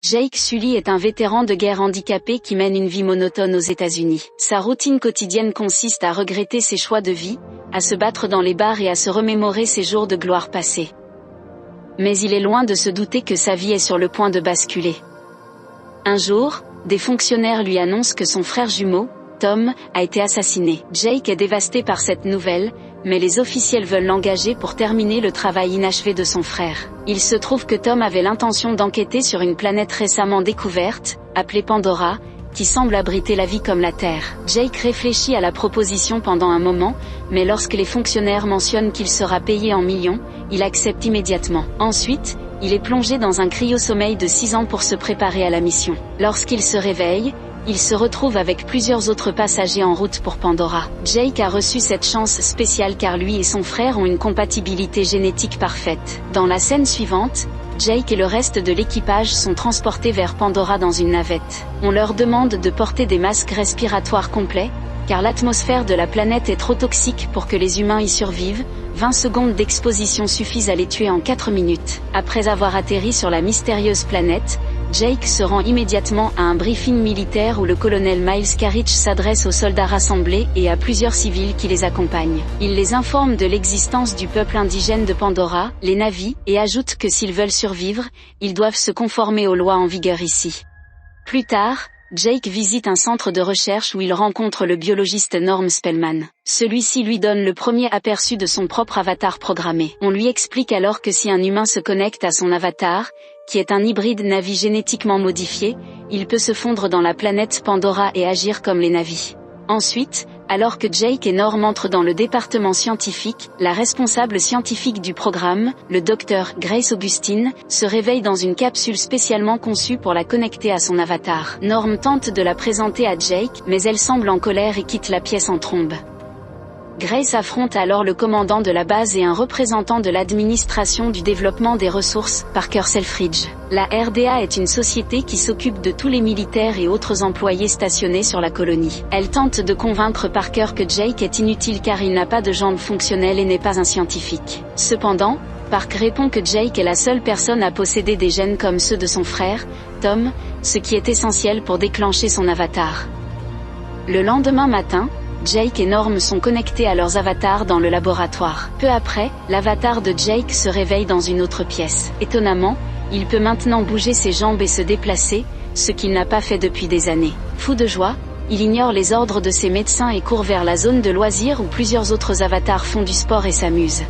Jake Sully est un vétéran de guerre handicapé qui mène une vie monotone aux États-Unis. Sa routine quotidienne consiste à regretter ses choix de vie, à se battre dans les bars et à se remémorer ses jours de gloire passés. Mais il est loin de se douter que sa vie est sur le point de basculer. Un jour, des fonctionnaires lui annoncent que son frère jumeau, Tom, a été assassiné. Jake est dévasté par cette nouvelle, mais les officiels veulent l'engager pour terminer le travail inachevé de son frère. Il se trouve que Tom avait l'intention d'enquêter sur une planète récemment découverte, appelée Pandora, qui semble abriter la vie comme la Terre. Jake réfléchit à la proposition pendant un moment, mais lorsque les fonctionnaires mentionnent qu'il sera payé en millions, il accepte immédiatement. Ensuite, il est plongé dans un cryo-sommeil de 6 ans pour se préparer à la mission. Lorsqu'il se réveille, il se retrouve avec plusieurs autres passagers en route pour Pandora. Jake a reçu cette chance spéciale car lui et son frère ont une compatibilité génétique parfaite. Dans la scène suivante, Jake et le reste de l'équipage sont transportés vers Pandora dans une navette. On leur demande de porter des masques respiratoires complets, car l'atmosphère de la planète est trop toxique pour que les humains y survivent. 20 secondes d'exposition suffisent à les tuer en 4 minutes. Après avoir atterri sur la mystérieuse planète, Jake se rend immédiatement à un briefing militaire où le colonel Miles Carich s'adresse aux soldats rassemblés et à plusieurs civils qui les accompagnent. Il les informe de l'existence du peuple indigène de Pandora, les Na'vi, et ajoute que s'ils veulent survivre, ils doivent se conformer aux lois en vigueur ici. Plus tard, Jake visite un centre de recherche où il rencontre le biologiste Norm Spellman. Celui-ci lui donne le premier aperçu de son propre avatar programmé. On lui explique alors que si un humain se connecte à son avatar, qui est un hybride Na'vi génétiquement modifié, il peut se fondre dans la planète Pandora et agir comme les Na'vi. Ensuite, alors que Jake et Norm entrent dans le département scientifique, la responsable scientifique du programme, le docteur Grace Augustine, se réveille dans une capsule spécialement conçue pour la connecter à son avatar. Norm tente de la présenter à Jake, mais elle semble en colère et quitte la pièce en trombe. Grace affronte alors le commandant de la base et un représentant de l'administration du développement des ressources, Parker Selfridge. La RDA est une société qui s'occupe de tous les militaires et autres employés stationnés sur la colonie. Elle tente de convaincre Parker que Jake est inutile car il n'a pas de jambes fonctionnelles et n'est pas un scientifique. Cependant, Parker répond que Jake est la seule personne à posséder des gènes comme ceux de son frère, Tom, ce qui est essentiel pour déclencher son avatar. Le lendemain matin, Jake et Norm sont connectés à leurs avatars dans le laboratoire. Peu après, l'avatar de Jake se réveille dans une autre pièce. Étonnamment, il peut maintenant bouger ses jambes et se déplacer, ce qu'il n'a pas fait depuis des années. Fou de joie, il ignore les ordres de ses médecins et court vers la zone de loisirs où plusieurs autres avatars font du sport et s'amusent.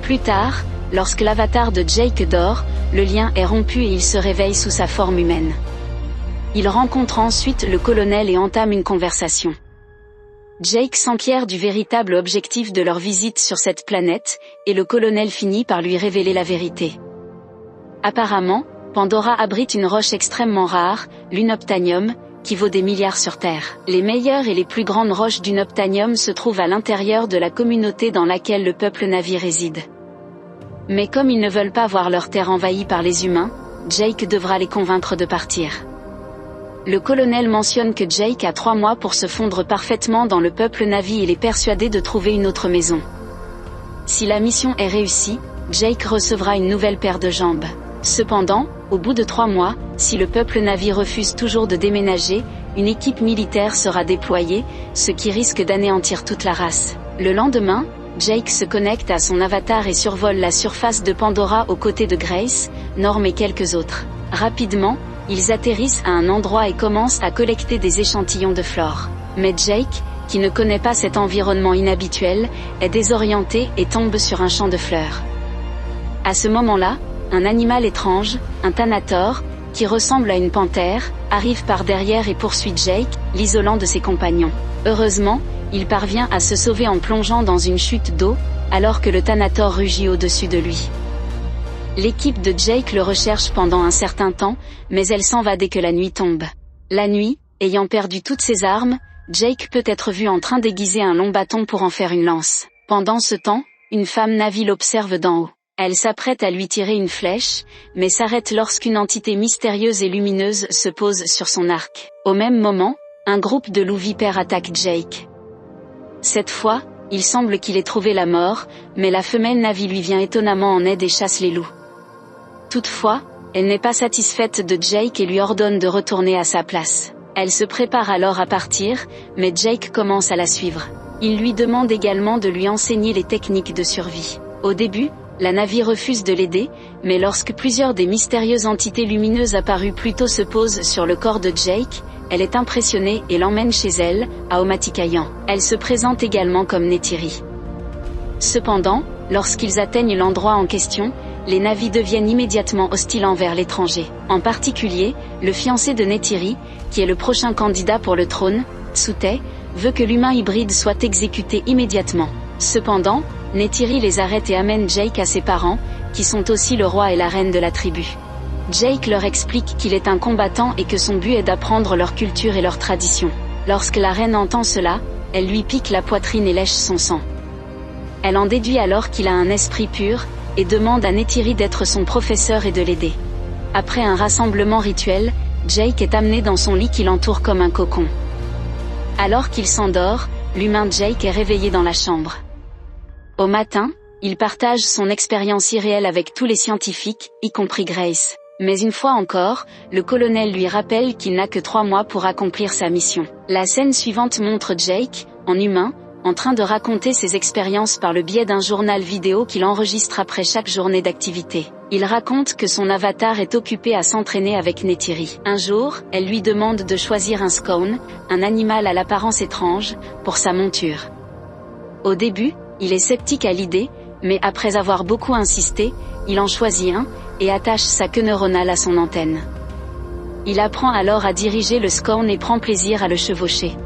Plus tard, lorsque l'avatar de Jake dort, le lien est rompu et il se réveille sous sa forme humaine. Il rencontre ensuite le colonel et entame une conversation. Jake s'enquiert du véritable objectif de leur visite sur cette planète, et le colonel finit par lui révéler la vérité. Apparemment, Pandora abrite une roche extrêmement rare, l'unobtainium, qui vaut des milliards sur Terre. Les meilleures et les plus grandes roches d'unobtainium se trouvent à l'intérieur de la communauté dans laquelle le peuple Na'vi réside. Mais comme ils ne veulent pas voir leur terre envahie par les humains, Jake devra les convaincre de partir. Le colonel mentionne que Jake a 3 mois pour se fondre parfaitement dans le peuple Na'vi et est persuadé de trouver une autre maison. Si la mission est réussie, Jake recevra une nouvelle paire de jambes. Cependant, au bout de 3 mois, si le peuple Na'vi refuse toujours de déménager, une équipe militaire sera déployée, ce qui risque d'anéantir toute la race. Le lendemain, Jake se connecte à son avatar et survole la surface de Pandora aux côtés de Grace, Norm et quelques autres. Rapidement, ils atterrissent à un endroit et commencent à collecter des échantillons de flore. Mais Jake, qui ne connaît pas cet environnement inhabituel, est désorienté et tombe sur un champ de fleurs. À ce moment-là, un animal étrange, un thanator, qui ressemble à une panthère, arrive par derrière et poursuit Jake, l'isolant de ses compagnons. Heureusement, il parvient à se sauver en plongeant dans une chute d'eau, alors que le thanator rugit au-dessus de lui. L'équipe de Jake le recherche pendant un certain temps, mais elle s'en va dès que la nuit tombe. La nuit, ayant perdu toutes ses armes, Jake peut être vu en train d'aiguiser un long bâton pour en faire une lance. Pendant ce temps, une femme Na'vi l'observe d'en haut. Elle s'apprête à lui tirer une flèche, mais s'arrête lorsqu'une entité mystérieuse et lumineuse se pose sur son arc. Au même moment, un groupe de loups vipères attaque Jake. Cette fois, il semble qu'il ait trouvé la mort, mais la femelle Na'vi lui vient étonnamment en aide et chasse les loups. Toutefois, Elle n'est pas satisfaite de Jake et lui ordonne de retourner à sa place. Elle se prépare alors à partir, mais Jake commence à la suivre. Il lui demande également de lui enseigner les techniques de survie. Au début, la Na'vi refuse de l'aider, mais lorsque plusieurs des mystérieuses entités lumineuses apparues plus tôt se posent sur le corps de Jake, elle est impressionnée et l'emmène chez elle, à Omatikayan. Elle se présente également comme Neytiri. Cependant, lorsqu'ils atteignent l'endroit en question, les Na'vi deviennent immédiatement hostiles envers l'étranger. En particulier, le fiancé de Neytiri, qui est le prochain candidat pour le trône, Tsute, veut que l'humain hybride soit exécuté immédiatement. Cependant, Neytiri les arrête et amène Jake à ses parents, qui sont aussi le roi et la reine de la tribu. Jake leur explique qu'il est un combattant et que son but est d'apprendre leur culture et leurs traditions. Lorsque la reine entend cela, elle lui pique la poitrine et lèche son sang. Elle en déduit alors qu'il a un esprit pur, et demande à Neytiri d'être son professeur et de l'aider. Après un rassemblement rituel, Jake est amené dans son lit qui l'entoure comme un cocon. Alors qu'il s'endort, l'humain Jake est réveillé dans la chambre. Au matin, il partage son expérience irréelle avec tous les scientifiques, y compris Grace. Mais une fois encore, le colonel lui rappelle qu'il n'a que 3 mois pour accomplir sa mission. La scène suivante montre Jake, en humain, en train de raconter ses expériences par le biais d'un journal vidéo qu'il enregistre après chaque journée d'activité. Il raconte que son avatar est occupé à s'entraîner avec Neytiri. Un jour, elle lui demande de choisir un scone, un animal à l'apparence étrange, pour sa monture. Au début, il est sceptique à l'idée, mais après avoir beaucoup insisté, il en choisit un, et attache sa queue neuronale à son antenne. Il apprend alors à diriger le scone et prend plaisir à le chevaucher.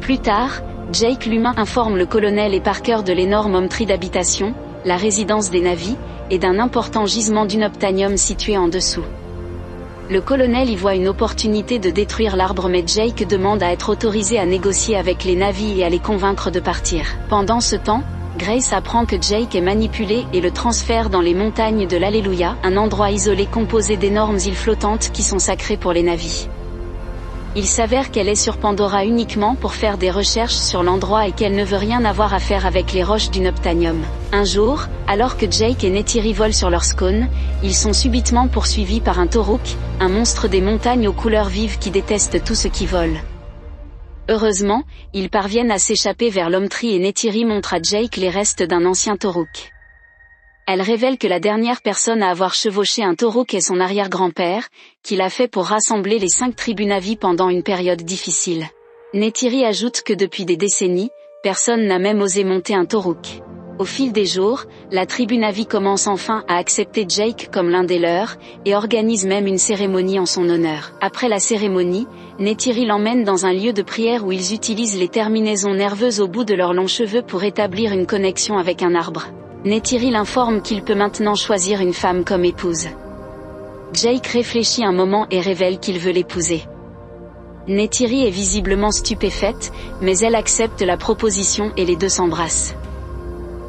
Plus tard, Jake l'humain informe le colonel et Parker de l'énorme Omtri d'habitation, la résidence des Na'vi, et d'un important gisement d'unobtainium situé en dessous. Le colonel y voit une opportunité de détruire l'arbre, mais Jake demande à être autorisé à négocier avec les Na'vi et à les convaincre de partir. Pendant ce temps, Grace apprend que Jake est manipulé et le transfère dans les montagnes de l'Alléluia, un endroit isolé composé d'énormes îles flottantes qui sont sacrées pour les Na'vi. Il s'avère qu'elle est sur Pandora uniquement pour faire des recherches sur l'endroit et qu'elle ne veut rien avoir à faire avec les roches du Noptanium. Un jour, alors que Jake et Neytiri volent sur leur scone, ils sont subitement poursuivis par un Toruk, un monstre des montagnes aux couleurs vives qui déteste tout ce qui vole. Heureusement, ils parviennent à s'échapper vers l'Omtri et Neytiri montre à Jake les restes d'un ancien Toruk. Elle révèle que la dernière personne à avoir chevauché un Toruk est son arrière-grand-père, qu'il a fait pour rassembler les 5 tribus Na'vi pendant une période difficile. Neytiri ajoute que depuis des décennies, personne n'a même osé monter un Toruk. Au fil des jours, la tribu Na'vi commence enfin à accepter Jake comme l'un des leurs, et organise même une cérémonie en son honneur. Après la cérémonie, Neytiri l'emmène dans un lieu de prière où ils utilisent les terminaisons nerveuses au bout de leurs longs cheveux pour établir une connexion avec un arbre. Neytiri l'informe qu'il peut maintenant choisir une femme comme épouse. Jake réfléchit un moment et révèle qu'il veut l'épouser. Neytiri est visiblement stupéfaite, mais elle accepte la proposition et les deux s'embrassent.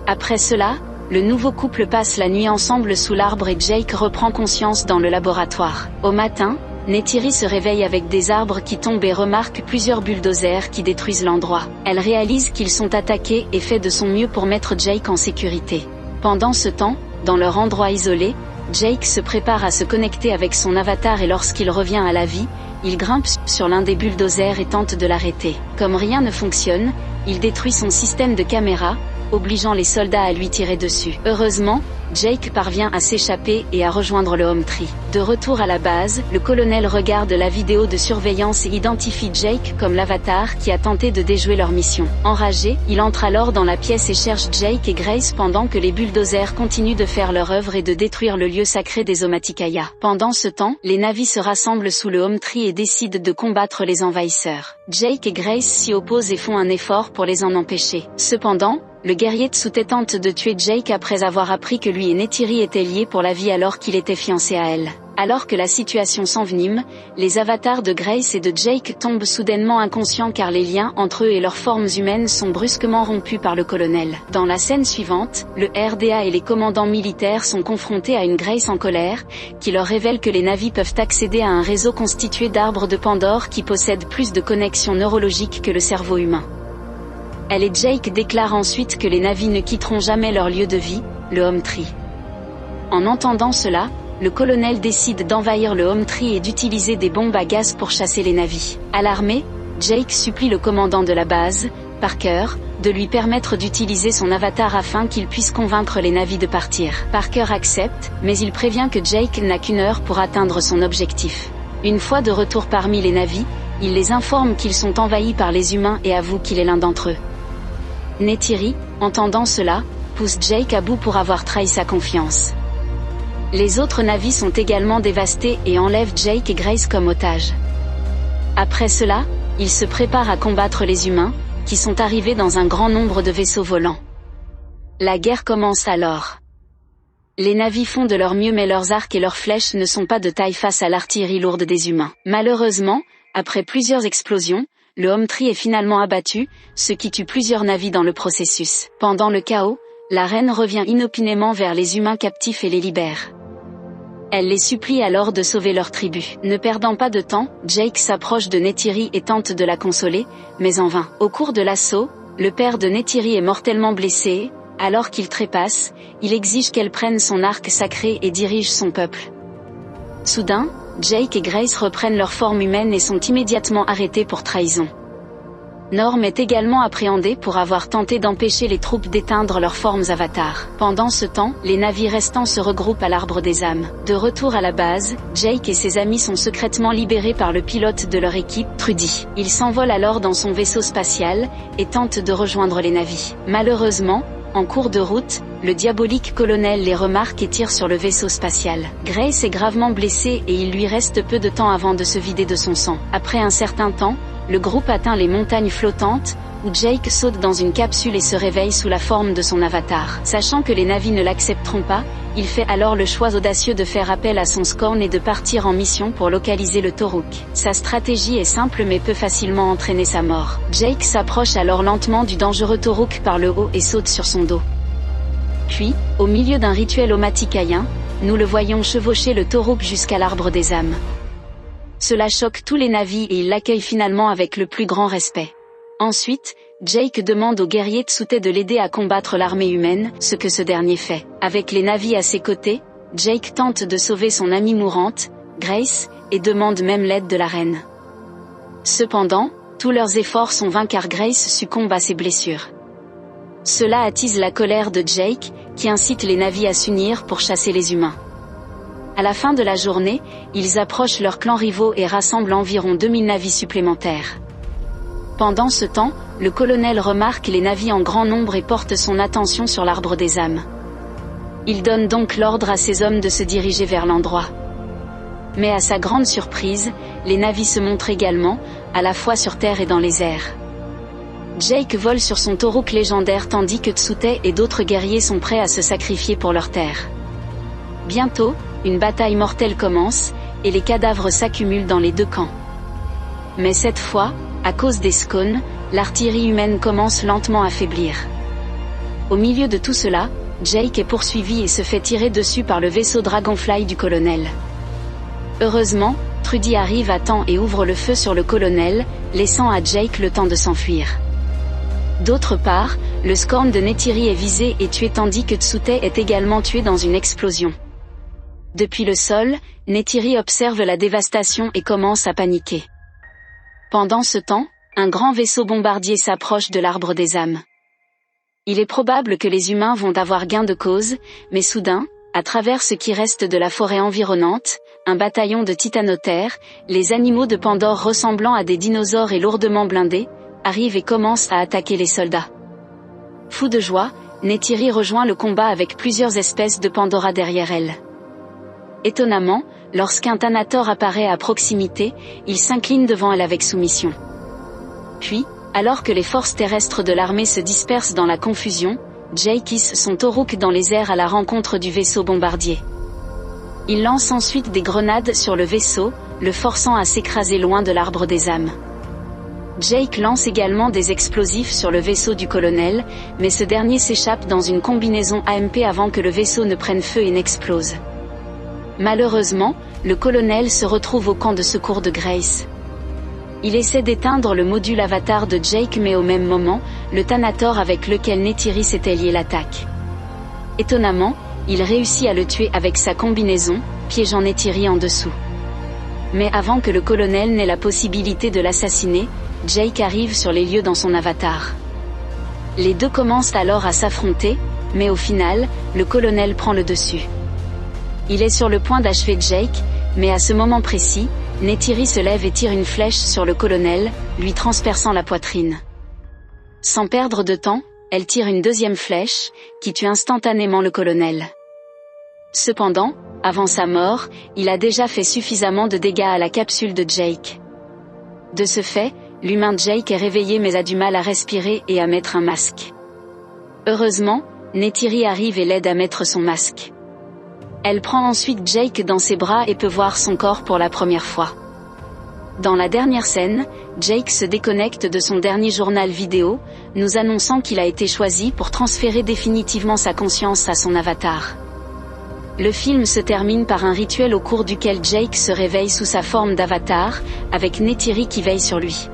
Après cela, le nouveau couple passe la nuit ensemble sous l'arbre et Jake reprend conscience dans le laboratoire. Au matin, Neytiri se réveille avec des arbres qui tombent et remarque plusieurs bulldozers qui détruisent l'endroit. Elle réalise qu'ils sont attaqués et fait de son mieux pour mettre Jake en sécurité. Pendant ce temps, dans leur endroit isolé, Jake se prépare à se connecter avec son avatar et lorsqu'il revient à la vie, il grimpe sur l'un des bulldozers et tente de l'arrêter. Comme rien ne fonctionne, il détruit son système de caméra, obligeant les soldats à lui tirer dessus. Heureusement, Jake parvient à s'échapper et à rejoindre le Omtri. De retour à la base, le colonel regarde la vidéo de surveillance et identifie Jake comme l'avatar qui a tenté de déjouer leur mission. Enragé, il entre alors dans la pièce et cherche Jake et Grace pendant que les bulldozers continuent de faire leur œuvre et de détruire le lieu sacré des Omaticaya. Pendant ce temps, les Na'vi se rassemblent sous le Omtri et décident de combattre les envahisseurs. Jake et Grace s'y opposent et font un effort pour les en empêcher. Cependant, le guerrier Tsute tente de tuer Jake après avoir appris que lui et Neytiri étaient liés pour la vie alors qu'il était fiancé à elle. Alors que la situation s'envenime, les avatars de Grace et de Jake tombent soudainement inconscients car les liens entre eux et leurs formes humaines sont brusquement rompus par le colonel. Dans la scène suivante, le RDA et les commandants militaires sont confrontés à une Grace en colère, qui leur révèle que les Na'vi peuvent accéder à un réseau constitué d'arbres de Pandore qui possèdent plus de connexions neurologiques que le cerveau humain. Elle et Jake déclarent ensuite que les Na'vi ne quitteront jamais leur lieu de vie, le Omtri. En entendant cela, le colonel décide d'envahir le Home Tree et d'utiliser des bombes à gaz pour chasser les navires. Alarmé, Jake supplie le commandant de la base, Parker, de lui permettre d'utiliser son avatar afin qu'il puisse convaincre les navires de partir. Parker accepte, mais il prévient que Jake n'a qu'une heure pour atteindre son objectif. Une fois de retour parmi les navires, il les informe qu'ils sont envahis par les humains et avoue qu'il est l'un d'entre eux. Neytiri, entendant cela, pousse Jake à bout pour avoir trahi sa confiance. Les autres navires sont également dévastés et enlèvent Jake et Grace comme otages. Après cela, ils se préparent à combattre les humains, qui sont arrivés dans un grand nombre de vaisseaux volants. La guerre commence alors. Les navires font de leur mieux mais leurs arcs et leurs flèches ne sont pas de taille face à l'artillerie lourde des humains. Malheureusement, après plusieurs explosions, le Home Tree est finalement abattu, ce qui tue plusieurs navires dans le processus. Pendant le chaos, la reine revient inopinément vers les humains captifs et les libère. Elle les supplie alors de sauver leur tribu. Ne perdant pas de temps, Jake s'approche de Neytiri et tente de la consoler, mais en vain. Au cours de l'assaut, le père de Neytiri est mortellement blessé, alors qu'il trépasse, il exige qu'elle prenne son arc sacré et dirige son peuple. Soudain, Jake et Grace reprennent leur forme humaine et sont immédiatement arrêtés pour trahison. Norm est également appréhendé pour avoir tenté d'empêcher les troupes d'éteindre leurs formes avatars. Pendant ce temps, les navires restants se regroupent à l'Arbre des âmes. De retour à la base, Jake et ses amis sont secrètement libérés par le pilote de leur équipe, Trudy. Il s'envole alors dans son vaisseau spatial, et tente de rejoindre les navires. Malheureusement, en cours de route, le diabolique colonel les remarque et tire sur le vaisseau spatial. Grace est gravement blessée et il lui reste peu de temps avant de se vider de son sang. Après un certain temps, le groupe atteint les montagnes flottantes, où Jake saute dans une capsule et se réveille sous la forme de son avatar. Sachant que les navires ne l'accepteront pas, il fait alors le choix audacieux de faire appel à son scorn et de partir en mission pour localiser le Toruk. Sa stratégie est simple mais peut facilement entraîner sa mort. Jake s'approche alors lentement du dangereux Toruk par le haut et saute sur son dos. Puis, au milieu d'un rituel omatikaïen, nous le voyons chevaucher le Toruk jusqu'à l'Arbre des âmes. Cela choque tous les navires et ils l'accueillent finalement avec le plus grand respect. Ensuite, Jake demande au guerrier Tsute de l'aider à combattre l'armée humaine, ce que ce dernier fait. Avec les navires à ses côtés, Jake tente de sauver son amie mourante, Grace, et demande même l'aide de la reine. Cependant, tous leurs efforts sont vains car Grace succombe à ses blessures. Cela attise la colère de Jake, qui incite les navires à s'unir pour chasser les humains. À la fin de la journée, ils approchent leurs clans rivaux et rassemblent environ 2000 navires supplémentaires. Pendant ce temps, le colonel remarque les navires en grand nombre et porte son attention sur l'Arbre des âmes. Il donne donc l'ordre à ses hommes de se diriger vers l'endroit. Mais à sa grande surprise, les navires se montrent également, à la fois sur terre et dans les airs. Jake vole sur son Toruk légendaire tandis que Tsute et d'autres guerriers sont prêts à se sacrifier pour leur terre. Bientôt, une bataille mortelle commence, et les cadavres s'accumulent dans les deux camps. Mais cette fois, à cause des Scones, l'artillerie humaine commence lentement à faiblir. Au milieu de tout cela, Jake est poursuivi et se fait tirer dessus par le vaisseau Dragonfly du colonel. Heureusement, Trudy arrive à temps et ouvre le feu sur le colonel, laissant à Jake le temps de s'enfuir. D'autre part, le Scorn de Neytiri est visé et tué tandis que Tsute est également tué dans une explosion. Depuis le sol, Neytiri observe la dévastation et commence à paniquer. Pendant ce temps, un grand vaisseau bombardier s'approche de l'Arbre des âmes. Il est probable que les humains vont avoir gain de cause, mais soudain, à travers ce qui reste de la forêt environnante, un bataillon de titanothères, les animaux de Pandore ressemblant à des dinosaures et lourdement blindés, arrivent et commencent à attaquer les soldats. Fou de joie, Neytiri rejoint le combat avec plusieurs espèces de Pandora derrière elle. Étonnamment, lorsqu'un Thanator apparaît à proximité, il s'incline devant elle avec soumission. Puis, alors que les forces terrestres de l'armée se dispersent dans la confusion, Jake hisse son Toruk dans les airs à la rencontre du vaisseau bombardier. Il lance ensuite des grenades sur le vaisseau, le forçant à s'écraser loin de l'Arbre des âmes. Jake lance également des explosifs sur le vaisseau du colonel, mais ce dernier s'échappe dans une combinaison AMP avant que le vaisseau ne prenne feu et n'explose. Malheureusement, le colonel se retrouve au camp de secours de Grace. Il essaie d'éteindre le module avatar de Jake mais au même moment, le Thanator avec lequel Neytiri s'était lié l'attaque. Étonnamment, il réussit à le tuer avec sa combinaison, piégeant Neytiri en dessous. Mais avant que le colonel n'ait la possibilité de l'assassiner, Jake arrive sur les lieux dans son avatar. Les deux commencent alors à s'affronter, mais au final, le colonel prend le dessus. Il est sur le point d'achever Jake, mais à ce moment précis, Neytiri se lève et tire une flèche sur le colonel, lui transperçant la poitrine. Sans perdre de temps, elle tire une deuxième flèche, qui tue instantanément le colonel. Cependant, avant sa mort, il a déjà fait suffisamment de dégâts à la capsule de Jake. De ce fait, l'humain Jake est réveillé mais a du mal à respirer et à mettre un masque. Heureusement, Neytiri arrive et l'aide à mettre son masque. Elle prend ensuite Jake dans ses bras et peut voir son corps pour la première fois. Dans la dernière scène, Jake se déconnecte de son dernier journal vidéo, nous annonçant qu'il a été choisi pour transférer définitivement sa conscience à son avatar. Le film se termine par un rituel au cours duquel Jake se réveille sous sa forme d'avatar, avec Neytiri qui veille sur lui.